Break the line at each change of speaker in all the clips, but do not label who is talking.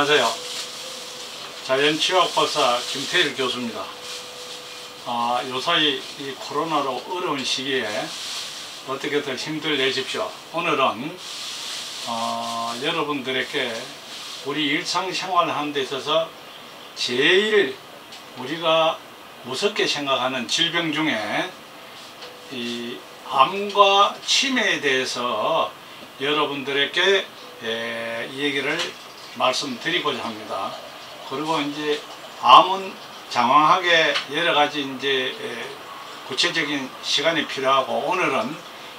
안녕하세요. 자연치유학 박사 김태일 교수입니다. 요사이 이 코로나로 어려운 시기에 어떻게들 힘들 내십시오. 오늘은 여러분들에게 우리 일상생활 하는 데 있어서 제일 우리가 무섭게 생각하는 질병 중에 이 암과 치매에 대해서 여러분들에게 이 얘기를 말씀드리고자 합니다. 그리고 이제 암은 장황하게 여러가지 이제 구체적인 시간이 필요하고, 오늘은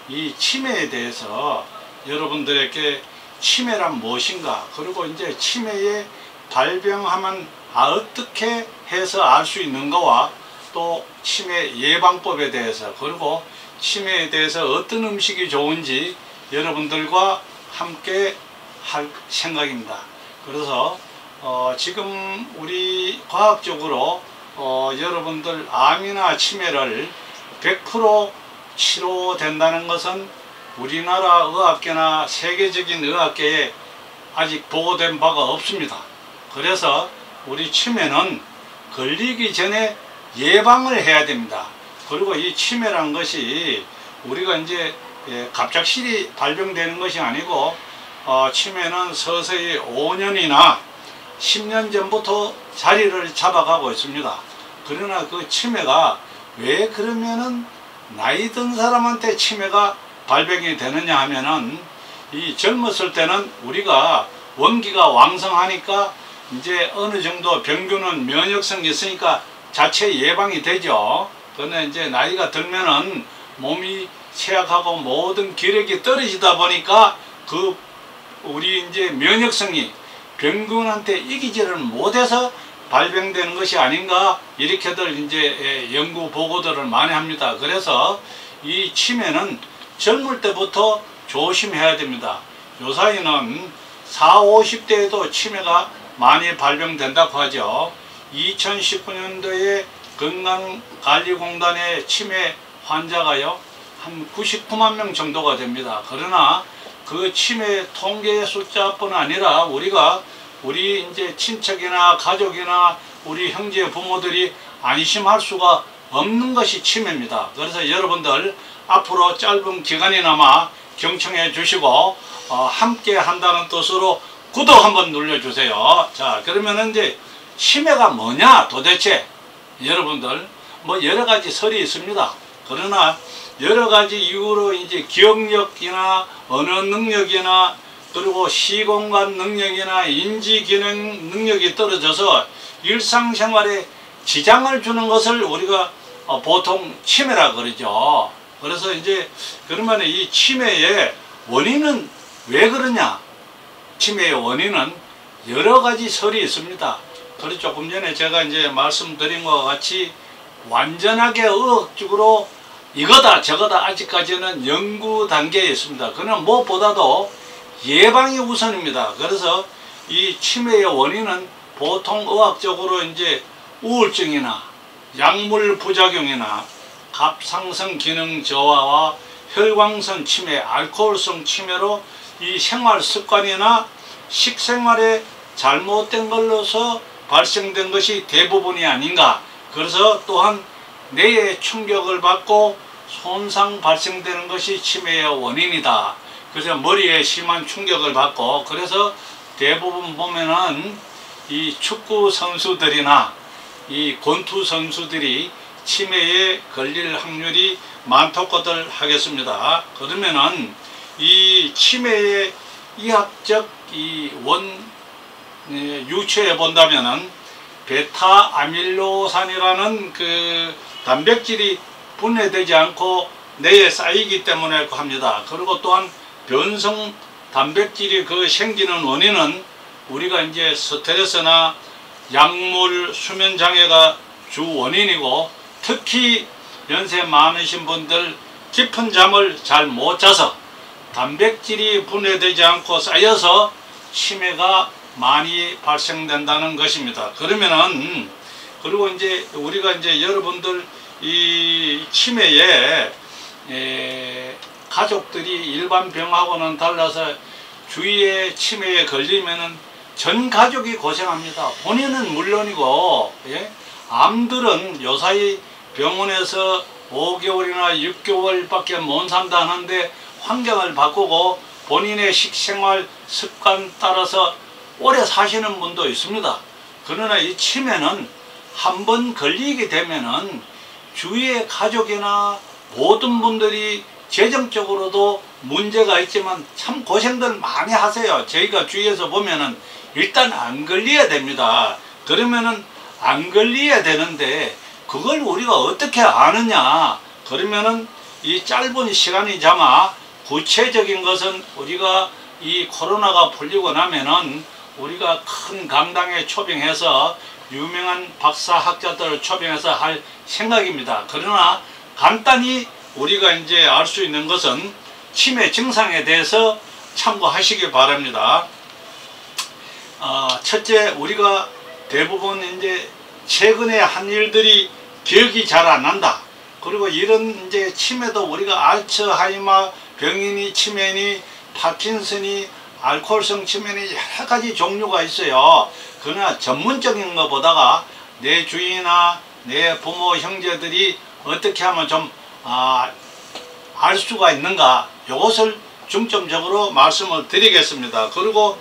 이 치매에 대해서 여러분들에게 치매란 무엇인가, 그리고 이제 치매에 발병하면 어떻게 해서 알 수 있는가와 또 치매 예방법에 대해서, 그리고 치매에 대해서 어떤 음식이 좋은지 여러분들과 함께 할 생각입니다. 그래서 지금 우리 과학적으로 여러분들 암이나 치매를 100% 치료된다는 것은 우리나라 의학계나 세계적인 의학계에 아직 보고된 바가 없습니다. 그래서 우리 치매는 걸리기 전에 예방을 해야 됩니다. 그리고 이 치매란 것이 우리가 이제 갑작스레 발병되는 것이 아니고, 치매는 서서히 5년이나 10년 전부터 자리를 잡아가고 있습니다. 그러나 그 치매가 왜 그러면은 나이 든 사람한테 치매가 발병이 되느냐 하면은, 이 젊었을 때는 우리가 원기가 왕성하니까 이제 어느 정도 병균은 면역성이 있으니까 자체 예방이 되죠. 그런데 이제 나이가 들면은 몸이 쇠약하고 모든 기력이 떨어지다 보니까 우리 이제 면역성이 병균한테 이기지를 못해서 발병되는 것이 아닌가, 이렇게들 이제 연구 보고들을 많이 합니다. 그래서 이 치매는 젊을 때부터 조심해야 됩니다. 요사이는 40, 50대에도 치매가 많이 발병된다고 하죠. 2019년도에 건강관리공단의 치매 환자가요 한 99만 명 정도가 됩니다. 그러나 그 치매 통계 숫자뿐 아니라 우리 이제 친척이나 가족이나 우리 형제 부모들이 안심할 수가 없는 것이 치매입니다. 그래서 여러분들 앞으로 짧은 기간이나마 경청해 주시고 함께 한다는 뜻으로 구독 한번 눌러주세요. 자, 그러면 이제 치매가 뭐냐 도대체, 여러분들 뭐 여러가지 설이 있습니다. 그러나 여러가지 이유로 이제 기억력이나 언어 능력이나 그리고 시공간 능력이나 인지기능 능력이 떨어져서 일상생활에 지장을 주는 것을 우리가 보통 치매라 그러죠. 그래서 이제 그러면 이 치매의 원인은 왜 그러냐? 치매의 원인은 여러가지 설이 있습니다. 그리고 조금 전에 제가 이제 말씀드린 것과 같이 완전하게 의학적으로 이거다 저거다 아직까지는 연구 단계에 있습니다. 그러나 무엇보다도 예방이 우선입니다. 그래서 이 치매의 원인은 보통 의학적으로 이제 우울증이나 약물 부작용이나 갑상선 기능 저하와 혈광선 치매, 알코올성 치매로 이 생활 습관이나 식생활에 잘못된 걸로서 발생된 것이 대부분이 아닌가. 그래서 또한 뇌에 충격을 받고 손상 발생되는 것이 치매의 원인이다. 그래서 머리에 심한 충격을 받고, 그래서 대부분 보면은 이 축구 선수들이나 이 권투 선수들이 치매에 걸릴 확률이 많다고들 하겠습니다. 그러면은 이 치매의 의학적 유추해 본다면은 베타 아밀로산이라는 그 단백질이 분해되지 않고 뇌에 쌓이기 때문에 합니다. 그리고 또한 변성 단백질이 생기는 원인은 우리가 이제 스트레스나 약물 수면 장애가 주 원인이고, 특히 연세 많으신 분들 깊은 잠을 잘 못 자서 단백질이 분해되지 않고 쌓여서 치매가 많이 발생된다는 것입니다. 그러면은 그리고 이제 우리가 이제 여러분들 이 치매에 가족들이 일반 병하고는 달라서 주위에 치매에 걸리면은 전 가족이 고생합니다. 본인은 물론이고, 예? 암들은 요사이 병원에서 5개월이나 6개월밖에 못 산다 하는데 환경을 바꾸고 본인의 식생활 습관 따라서 오래 사시는 분도 있습니다. 그러나 이 치매는 한번 걸리게 되면은 주위의 가족이나 모든 분들이 재정적으로도 문제가 있지만 참 고생들 많이 하세요. 저희가 주위에서 보면은 일단 안 걸려야 됩니다. 그러면은 안 걸려야 되는데 그걸 우리가 어떻게 아느냐? 그러면은 이 짧은 시간이자마 구체적인 것은 우리가 이 코로나가 풀리고 나면은 우리가 큰 강당에 초빙해서 유명한 박사학자들을 초빙해서 할 생각입니다. 그러나 간단히 우리가 이제 알 수 있는 것은 치매 증상에 대해서 참고하시기 바랍니다. 첫째, 우리가 대부분 이제 최근에 한 일들이 기억이 잘 안 난다. 그리고 이런 이제 치매도 우리가 알츠하이머 병이니 치매니 파킨슨이 알코올성 치매니 여러 가지 종류가 있어요. 그러나 전문적인 것보다가 내 주위나 내 부모 형제들이 어떻게 하면 좀 알 수가 있는가, 이것을 중점적으로 말씀을 드리겠습니다. 그리고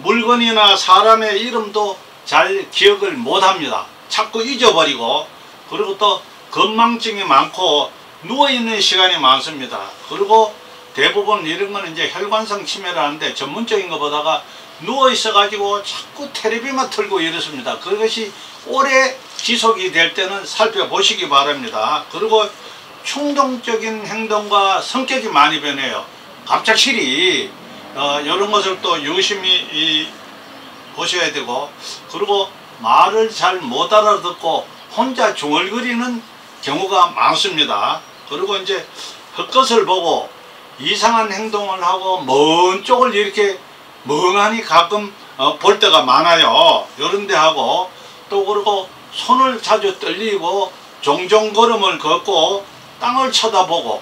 물건이나 사람의 이름도 잘 기억을 못합니다. 자꾸 잊어버리고, 그리고 또 건망증이 많고 누워있는 시간이 많습니다. 그리고 대부분 이런 거는 이제 혈관성 치매라는데 전문적인 것보다가 누워있어 가지고 자꾸 텔레비만 틀고 이렇습니다. 그것이 오래 지속이 될 때는 살펴보시기 바랍니다. 그리고 충동적인 행동과 성격이 많이 변해요. 갑작스레 이런 것을 또 유심히 보셔야 되고, 그리고 말을 잘 못 알아듣고 혼자 중얼거리는 경우가 많습니다. 그리고 이제 헛것을 보고 이상한 행동을 하고 먼 쪽을 이렇게 멍하니 가끔 볼 때가 많아요. 이런 데 하고, 또 그리고 손을 자주 떨리고 종종 걸음을 걷고 땅을 쳐다보고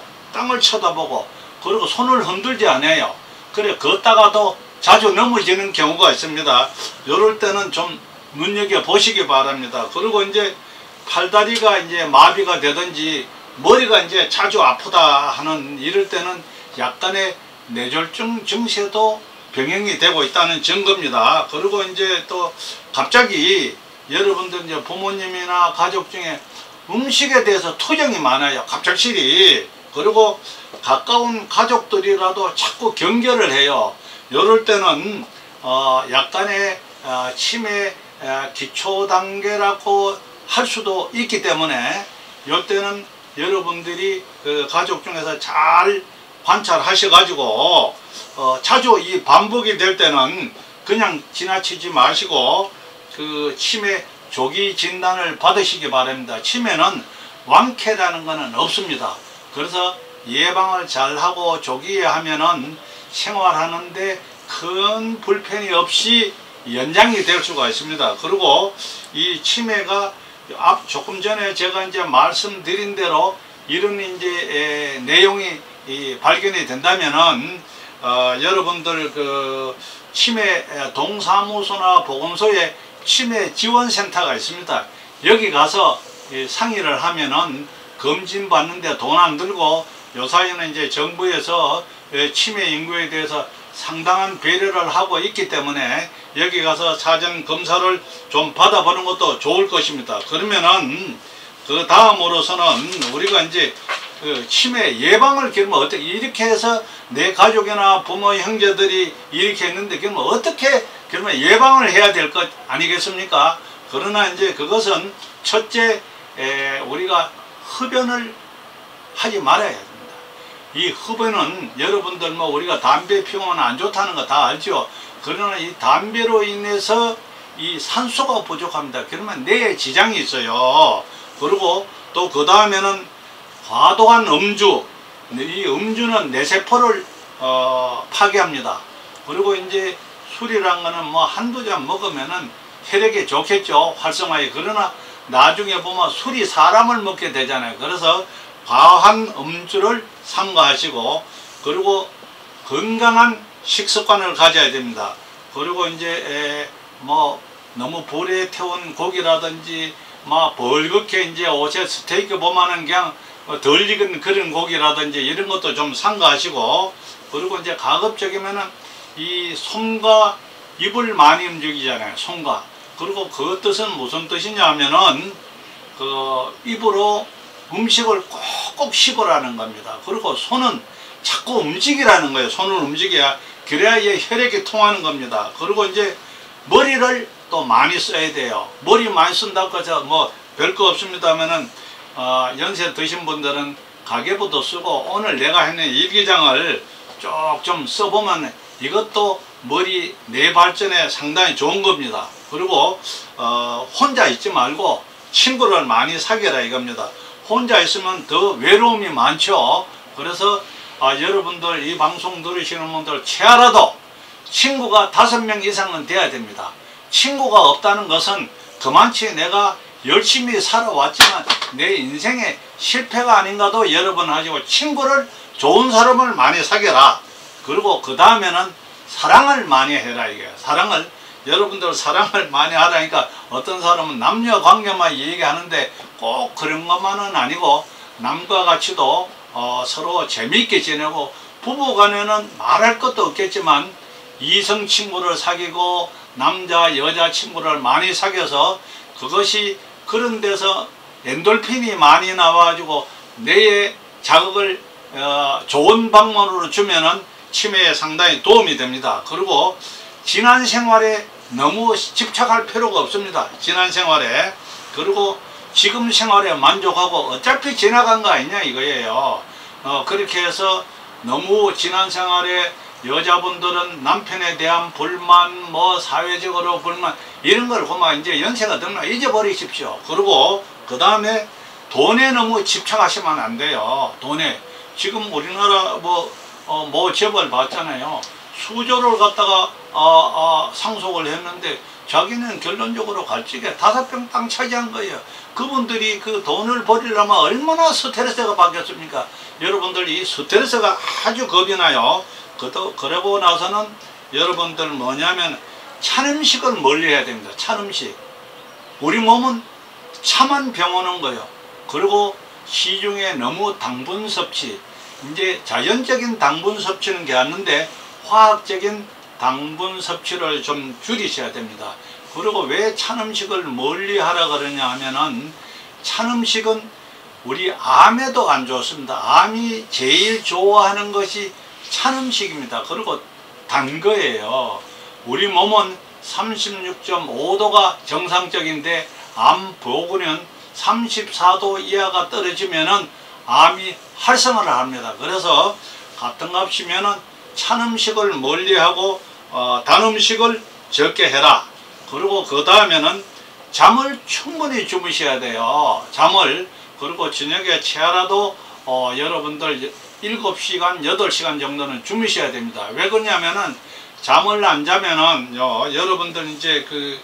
그리고 손을 흔들지 않아요. 그래 걷다가도 자주 넘어지는 경우가 있습니다. 이럴 때는 좀 눈여겨보시기 바랍니다. 그리고 이제 팔다리가 이제 마비가 되든지 머리가 이제 자주 아프다 하는 이럴 때는 약간의 뇌졸중 증세도 병행이 되고 있다는 증거입니다. 그리고 이제 또 갑자기 여러분들 이제 부모님이나 가족 중에 음식에 대해서 투정이 많아요. 갑작스레. 그리고 가까운 가족들이라도 자꾸 경계를 해요. 이럴 때는 약간의 치매 기초 단계라고 할 수도 있기 때문에 이때는 여러분들이 그 가족 중에서 잘 관찰하셔 가지고 자주 이 반복이 될 때는 그냥 지나치지 마시고 그 치매 조기 진단을 받으시기 바랍니다. 치매는 완쾌라는 것은 없습니다. 그래서 예방을 잘하고 조기에 하면은 생활하는데 큰 불편이 없이 연장이 될 수가 있습니다. 그리고 이 치매가 조금 전에 제가 이제 말씀드린 대로 이런 이제 내용이 발견이 된다면은 여러분들 그 치매 동사무소나 보건소에 치매 지원센터가 있습니다. 여기 가서 상의를 하면은 검진 받는데 돈 안 들고, 요사이는 이제 정부에서 치매 인구에 대해서 상당한 배려를 하고 있기 때문에 여기 가서 사전 검사를 좀 받아보는 것도 좋을 것입니다. 그러면은 그 다음으로서는 우리가 이제 그 치매 예방을 그러면 어떻게 이렇게 해서 내 가족이나 부모 형제들이 이렇게 했는데 그러면 어떻게 그러면 예방을 해야 될 것 아니겠습니까? 그러나 이제 그것은 첫째 우리가 흡연을 하지 말아야 됩니다. 이 흡연은 여러분들 뭐 우리가 담배 피우면 안 좋다는 거 다 알죠. 그러나 이 담배로 인해서 이 산소가 부족합니다. 그러면 뇌에 지장이 있어요. 그리고 또 그 다음에는 과도한 음주, 이 음주는 뇌세포를 파괴합니다. 그리고 이제 술이란 거는 뭐 한두 잔 먹으면은 혈액에 좋겠죠, 활성화에. 그러나 나중에 보면 술이 사람을 먹게 되잖아요. 그래서 과한 음주를 삼가하시고, 그리고 건강한 식습관을 가져야 됩니다. 그리고 이제 뭐 너무 불에 태운 고기라든지 막 벌겋게 이제 옷에 스테이크 보면은 그냥 덜 익은 그런 고기라든지 이런 것도 좀 삼가하시고, 그리고 이제 가급적이면은 이 손과 입을 많이 움직이잖아요. 손과. 그리고 그 뜻은 무슨 뜻이냐 하면은 그 입으로 음식을 꼭꼭 씹으라는 겁니다. 그리고 손은 자꾸 움직이라는 거예요. 손을 움직여야, 그래야 이 혈액이 통하는 겁니다. 그리고 이제 머리를 또 많이 써야 돼요. 머리 많이 쓴다고 해서 뭐 별거 없습니다면은 연세 드신 분들은 가계부도 쓰고 오늘 내가 했는 일기장을 쭉 좀 써보면 이것도 머리 뇌 발전에 상당히 좋은 겁니다. 그리고 혼자 있지 말고 친구를 많이 사귀라 이겁니다. 혼자 있으면 더 외로움이 많죠. 그래서 여러분들 이 방송 들으시는 분들 최하라도 친구가 5명 이상은 돼야 됩니다. 친구가 없다는 것은 그만치 내가 열심히 살아왔지만 내 인생의 실패가 아닌가도 여러 번 하시고, 친구를 좋은 사람을 많이 사귀라. 그리고 그 다음에는 사랑을 많이 해라 이게. 사랑을, 여러분들 사랑을 많이 하라니까 어떤 사람은 남녀 관계만 얘기하는데 꼭 그런 것만은 아니고 남과 같이도 서로 재미있게 지내고, 부부 간에는 말할 것도 없겠지만 이성 친구를 사귀고 남자 여자 친구를 많이 사귀어서 그것이 그런 데서 엔돌핀이 많이 나와가지고 뇌에 자극을 좋은 방면으로 주면은 치매에 상당히 도움이 됩니다. 그리고 지난 생활에 너무 집착할 필요가 없습니다. 지난 생활에. 그리고 지금 생활에 만족하고 어차피 지나간 거 아니냐 이거예요. 그렇게 해서 너무 지난 생활에 여자분들은 남편에 대한 불만, 뭐 사회적으로 불만 이런 걸 보면 이제 연세가 들면 잊어버리십시오. 그리고 그 다음에 돈에 너무 집착하시면 안 돼요. 돈에. 지금 우리나라 뭐 재벌 봤잖아요. 수조를 갖다가 상속을 했는데 자기는 결론적으로 갈직에 5평 땅 차지한 거예요. 그분들이 그 돈을 버리려면 얼마나 스트레스가 받겠습니까? 여러분들 이 스트레스가 아주 겁이 나요. 그러고 나서는 여러분들 뭐냐면 찬 음식을 멀리 해야 됩니다. 찬 음식. 우리 몸은 차만 병오는 거예요. 그리고 시중에 너무 당분 섭취, 이제 자연적인 당분 섭취는 괜찮은데 화학적인 당분 섭취를 좀 줄이셔야 됩니다. 그리고 왜 찬 음식을 멀리 하라 그러냐 하면은 찬 음식은 우리 암에도 안 좋습니다. 암이 제일 좋아하는 것이 찬 음식입니다. 그리고 단 거예요. 우리 몸은 36.5도가 정상적인데 암 보고는 34도 이하가 떨어지면은 암이 활성화를 합니다. 그래서 같은 값이면은 찬 음식을 멀리하고 단 음식을 적게 해라. 그리고 그 다음에는 잠을 충분히 주무셔야 돼요. 잠을. 그리고 저녁에 최하라도 여러분들 7시간, 8시간 정도는 주무셔야 됩니다. 왜 그러냐면은 잠을 안 자면은 여러분들 이제 그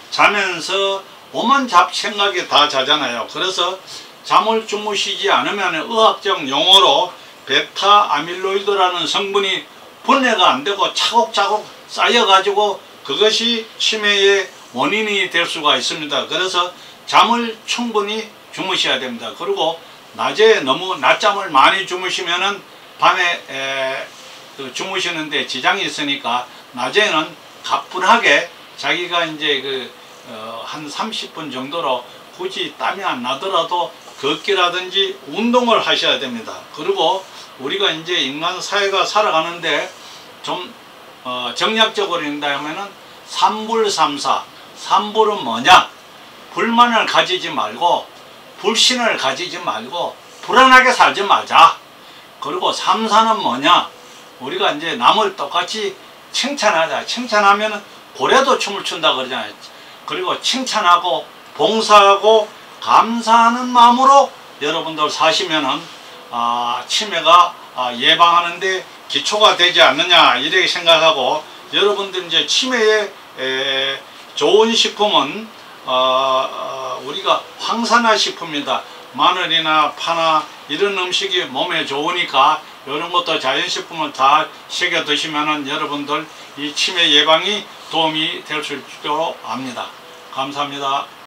자면서 오만 잡생각이 다 자잖아요. 그래서 잠을 주무시지 않으면 의학적 용어로 베타 아밀로이드라는 성분이 분해가 안 되고 차곡차곡 쌓여가지고 그것이 치매의 원인이 될 수가 있습니다. 그래서 잠을 충분히 주무셔야 됩니다. 그리고 낮에 너무 낮잠을 많이 주무시면은 밤에 주무시는데 지장이 있으니까 낮에는 가뿐하게 자기가 이제 한 30분 정도로 굳이 땀이 안 나더라도 걷기라든지 운동을 하셔야 됩니다. 그리고 우리가 이제 인간 사회가 살아가는데 좀 정략적으로 한다면은 삼불삼사. 삼불은 뭐냐? 불만을 가지지 말고 불신을 가지지 말고 불안하게 살지 말자. 그리고 삼사는 뭐냐? 우리가 이제 남을 똑같이 칭찬하자. 칭찬하면 고래도 춤을 춘다 그러잖아요. 그리고 칭찬하고 봉사하고 감사하는 마음으로 여러분들 사시면은 치매가 예방하는데 기초가 되지 않느냐 이렇게 생각하고, 여러분들 이제 치매에 좋은 식품은 우리가 황산화 식품입니다. 마늘이나 파나 이런 음식이 몸에 좋으니까 이런 것도 자연식품을 다 새겨 드시면은 여러분들 이 치매 예방이 도움이 될 수 있도록 합니다. 감사합니다.